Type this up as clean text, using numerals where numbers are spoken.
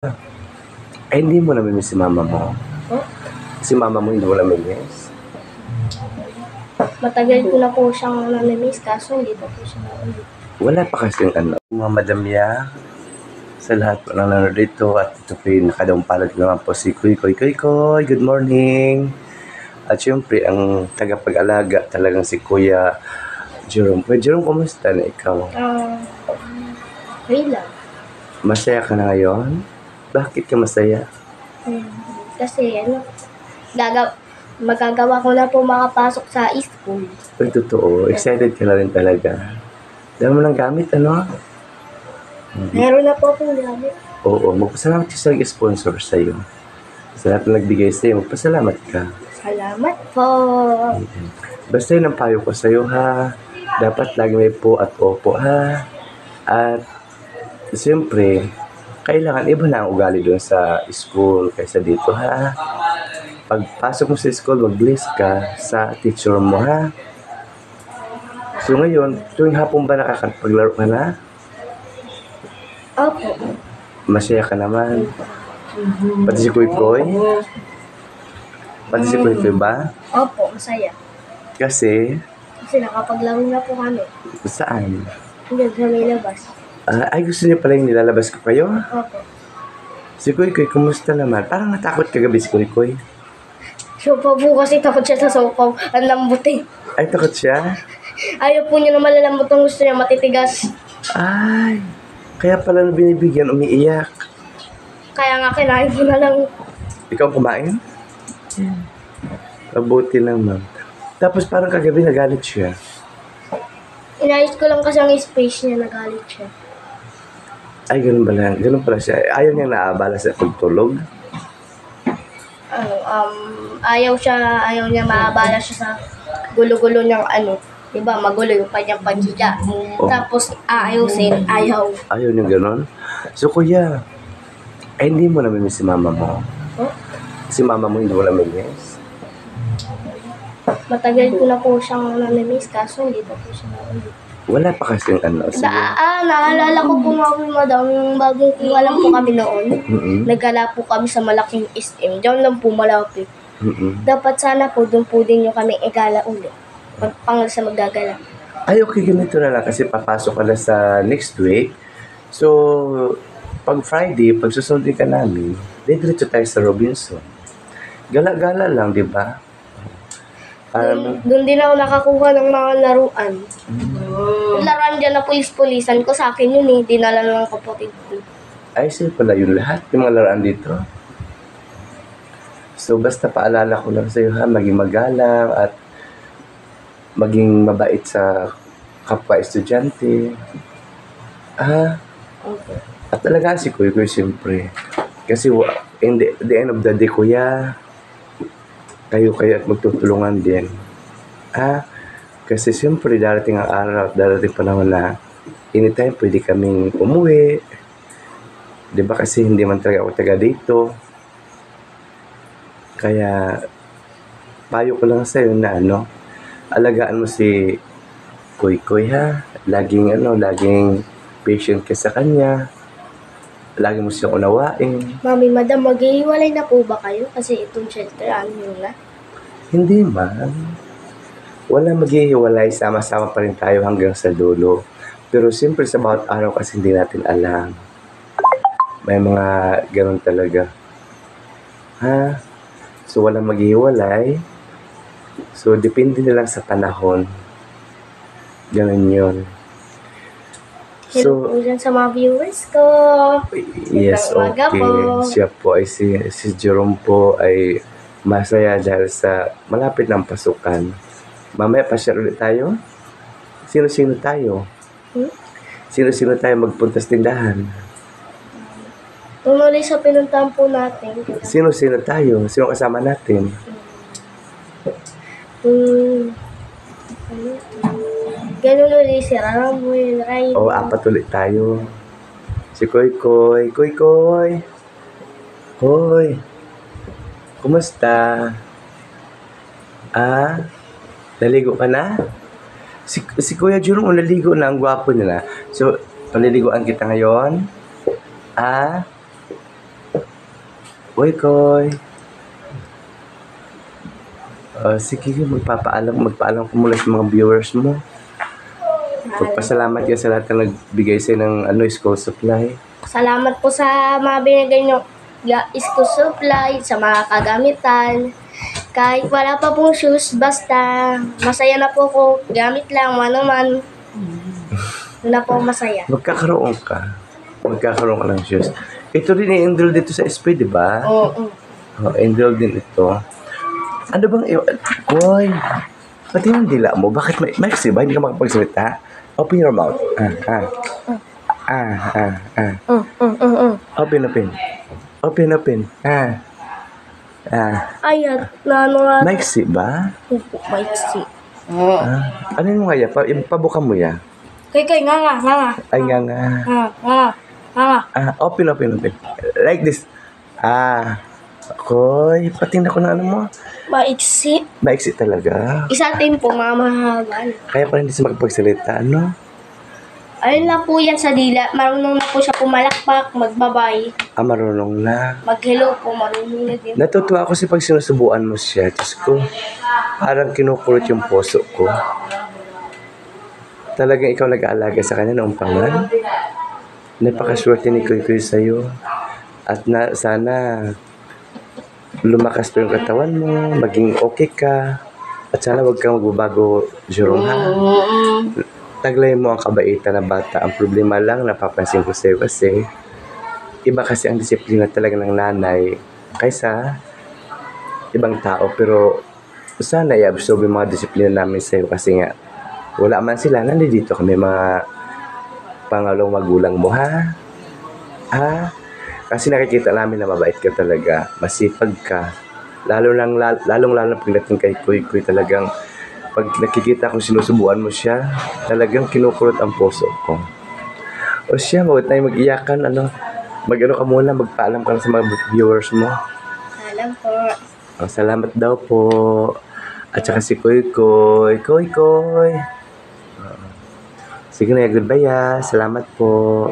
Ay, hindi mo namimiss si mama mo? Oh, Si mama mo hindi mo namimiss? matagal ko na po siyang namimiss kaso hindi pa po siya naulit. Wala pa kasing mga madamya sa lahat po ng nanonood dito at ito po yung nakadampalad naman po si Kuy. Good morning! At syempre, ang tagapag-alaga talagang si Kuya Jerome. Kuya Jerome, kumusta na ikaw? Okay lang. Masaya ka na ngayon? Bakit ka masaya? Kasi magagawa ko na po makapasok sa school. Ay, totoo. Excited ka na rin talaga. Dahil mo ng gamit, ano? Meron na po akong gamit. Oo, magpasalamat ka sa nag-sponsor sa'yo. Sa lahat na nagbigay sa'yo, magpasalamat ka. Salamat po. Basta yun ang payo ko sa'yo, ha. Dapat lagi may po at opo, ha. At siyempre, kailangan iba na ang ugali doon sa school kaysa dito, ha. Pagpasok mo sa school, mag-bless ka sa teacher mo, ha. So ngayon, tuwing hapon ba nakakapaglaro ka na? Opo. Masaya ka naman. Pati si Kuy Kuy? Pati si Kuy Kuy ba? Opo, masaya. Kasi Nakapaglaro na po kami. saan? Hindi, sa may labas. Ay, gusto niya pala yung nilalabas ko kayo? Opo. Si Kuy Kuy, kumusta naman? Parang natakot kagabi si Kuy Kuy. Sopa po kasi takot siya sa sopaw. Ang lambot eh. Ay, takot siya? Ayaw po niya na malalambot ang gusto niya matitigas. Ay, kaya pala na binibigyan, umiiyak. Kaya nga kinain ko na lang. Ikaw kumain? Mabuti naman. Tapos parang kagabi nagalit siya. Inayos ko lang kasi ang space niya, nagalit siya. Ay, ganun pala. Ganun pala siya. Ayaw niya naabala sa pagtulog. Ayaw niya maabala siya sa gulo-gulo ng diba, magulo yung kanyang paghiga. Tapos aayusin, ayaw. Ayaw niya ganun. So, kuya, ay hindi mo namimiss si mama mo? Oh? Si mama mo hindi mo namimiss? Matagal ko na po siyang namimiss kaso hindi pa po siya naulit. Wala pa kasing sige. Naalala ko po nga po, madam, yung bagong alam po kami noon. Nagala po kami sa malaking SM. Diyan lang po malapit. Dapat sana po doon po din yung kami igala ulit. Pag sa magagala. Ay, okay, ganito na lang kasi papasok ka na sa next week. So, pag Friday, pag susundin ka namin, diretso tayo sa Robinson. Gala-gala lang, di ba? Doon din ako nakakuha ng mga laruan. Yung laruan dyan na pulis-pulisan ko sa akin yun eh. Dinala ng kapatid ko. Ay, sa'yo pala yun lahat, yung mga laruan dito. So, basta paalala ko lang sa'yo ha, maging magalang at maging mabait sa kapwa estudyante. Okay. At talaga si Kuya Kuya siyempre. Kasi in the end of the day, kuya, kayo at magtutulungan din. Kasi siyempre darating ang araw, darating panahon na anytime pwede kaming umuwi. Diba kasi hindi man talaga ako taga dito. Kaya payo ko lang sa'yo na alagaan mo si Kuy Kuy ha. Laging patient ka sa kanya. Lagi mo siyang unawain. Mami, madam, maghihiwalay na po ba kayo? Kasi itong shelter, yun na? Hindi man. Wala maghihiwalay, sama-sama pa rin tayo hanggang sa dulo. Pero siyempre sa bawat araw kasi hindi natin alam. May mga ganun talaga. So walang maghihiwalay. So depende na lang sa panahon. Ganun yun. Hello po dyan sa mga viewers ko. Yes, Umaga okay. po. Siya po ay si Jerome po ay masaya dahil sa malapit ng pasukan. Mamaya pa-share ulit tayo. Sino-sino tayo? Sino-sino tayo magpunta sa tindahan? Tumuloy sa pinuntahan po natin. Sino-sino tayo? Sino kasama natin? Ganun ulit si Ramuel, Ray. O, apat ulit tayo. Si Kuy Kuy. Kuy Kuy. Hoy. Kumusta? Naligo ka na? Si Kuya Jerome, naligo na. Ang gwapo niya na. So, paliliguan kita ngayon. Koy Koy. Sige, magpaalam ko muna sa mga viewers mo. Pagpasalamat ka sa lahat na nagbigay sa'yo ng school supply. Salamat po sa mga binigay nyo school supply, sa mga kagamitan. Kahit wala pa pong shoes, basta masaya na po ko. Gamit lang, man. Doon na po masaya. Magkakaroon ka ng shoes. Ito rin i-enroll dito sa SP, di ba? Oo. Enroll din ito. Ano bang, Koy, pati yung dila mo, bakit maiksi ba? Hindi ka makapagsalita? Open your mouth. Open. Ayan, nga. Maiksi ba? Opo, maiksi. Ano yung nga ya? Pabuka mo ya. Kay, nga. Ay nga. Nga. Open. Like this. Koy, patingin ako ng ano mo. Maiksi. Maiksi talaga. Isa din po, mga mahagal. Kaya pa hindi siya makapagsalita, ano? Ayun lang po yan sa dila. Marunong na po siya pumalakpak, magbabay. Marunong na. Mag-hello po, marunong na din. Natutuwa ako pag sinusubuan mo siya. Diyos ko, parang kinukulot yung puso ko. Talagang ikaw nag-aalaga sa kanya noong pangan. Napakaswerte ni Kuy Kuy sa'yo. At sana lumakas pa yung katawan mo, maging okay ka. At sana wag kang magbabago, Jerome, ha? Taglay mo ang kabaitan na bata. Ang problema lang, napapansin ko sa'yo kasi iba kasi ang disiplina talaga ng nanay kaysa ibang tao. Pero sana i-absorb yung mga disiplina namin sa'yo kasi nga wala man sila, nandito kami mga pangalawang magulang mo, ha? Kasi nakikita namin na mabait ka talaga, masipag ka. Lalong pagdating kay Kuy Kuy, talagang pag nakikita ko sinusubuan mo siya, talagang kinukulot ang puso ko. O siya, huwag tayo mag-iyakan, mag-ano ka muna, magpaalam ka sa mga viewers mo. Alam po. Salamat daw po. At saka si Kuy Kuy. Sige na, goodbye, Salamat po.